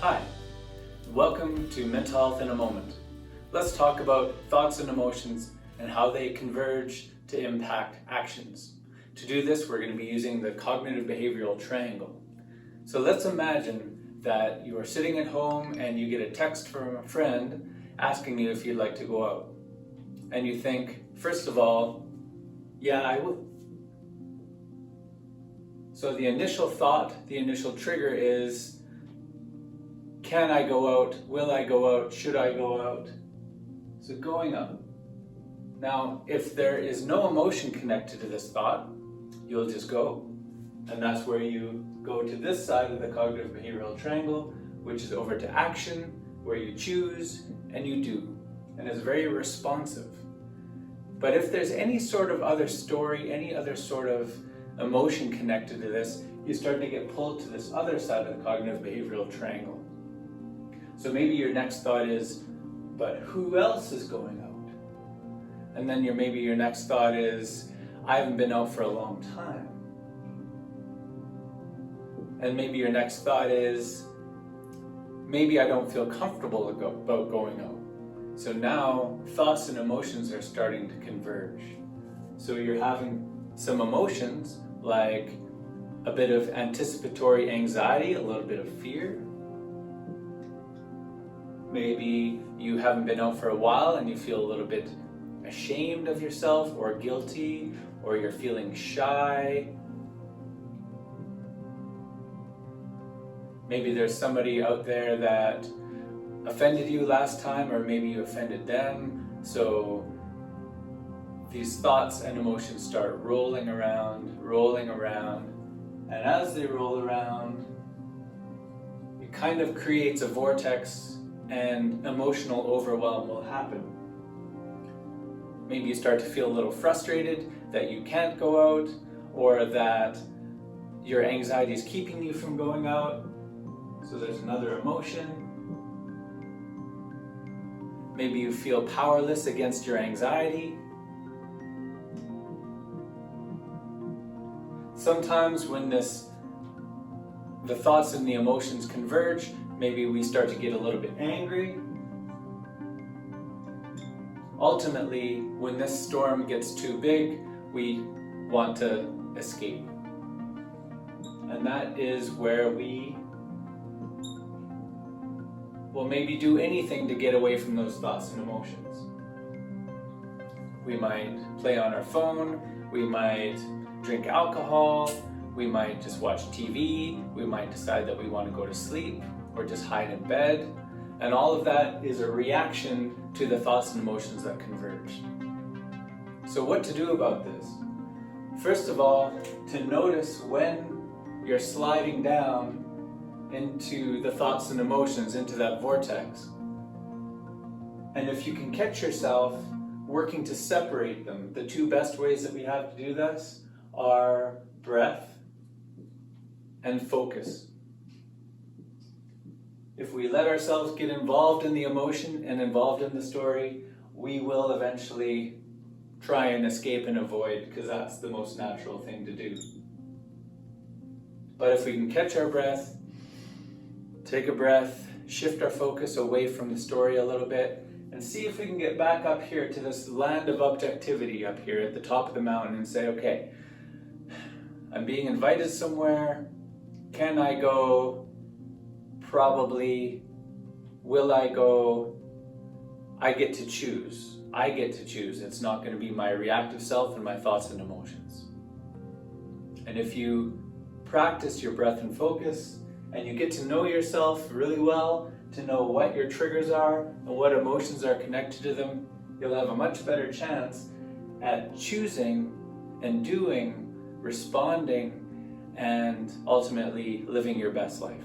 Hi, welcome to Mental Health in a Moment. Let's talk about thoughts and emotions and how they converge to impact actions. To do this, we're going to be using the cognitive behavioral triangle. So let's imagine that you are sitting at home and you get a text from a friend asking you if you'd like to go out. And you think, first of all, yeah, I would. So the initial thought, the initial trigger is, can I go out? Will I go out? Should I go out? So going out. Now, if there is no emotion connected to this thought, you'll just go. And that's where you go to this side of the cognitive behavioral triangle, which is over to action, where you choose and you do. And it's very responsive. But if there's any sort of other story, any other sort of emotion connected to this, you start to get pulled to this other side of the cognitive behavioral triangle. So maybe your next thought is, but who else is going out? And then maybe your next thought is, I haven't been out for a long time. And maybe your next thought is, maybe I don't feel comfortable about going out. So now thoughts and emotions are starting to converge. So you're having some emotions like a bit of anticipatory anxiety, a little bit of fear. Maybe you haven't been out for a while and you feel a little bit ashamed of yourself or guilty, or you're feeling shy. Maybe there's somebody out there that offended you last time, or maybe you offended them. So these thoughts and emotions start rolling around, and as they roll around, it kind of creates a vortex and emotional overwhelm will happen. Maybe you start to feel a little frustrated that you can't go out, or that your anxiety is keeping you from going out. So there's another emotion. Maybe you feel powerless against your anxiety. Sometimes when the thoughts and the emotions converge, maybe we start to get a little bit angry. Ultimately, when this storm gets too big, we want to escape. And that is where we will maybe do anything to get away from those thoughts and emotions. We might play on our phone, we might drink alcohol, we might just watch TV, we might decide that we want to go to sleep or just hide in bed. And all of that is a reaction to the thoughts and emotions that converge. So what to do about this? First of all, to notice when you're sliding down into the thoughts and emotions, into that vortex. And if you can catch yourself working to separate them, the two best ways that we have to do this are breath and focus. If we let ourselves get involved in the emotion and involved in the story, we will eventually try and escape and avoid, because that's the most natural thing to do. But if we can catch our breath, take a breath, shift our focus away from the story a little bit, and see if we can get back up here to this land of objectivity up here at the top of the mountain and say, okay, I'm being invited somewhere. Can I go? Probably. Will I go? I get to choose. I get to choose. It's not going to be my reactive self and my thoughts and emotions. And if you practice your breath and focus, and you get to know yourself really well, to know what your triggers are and what emotions are connected to them, you'll have a much better chance at choosing and doing, responding, and ultimately living your best life.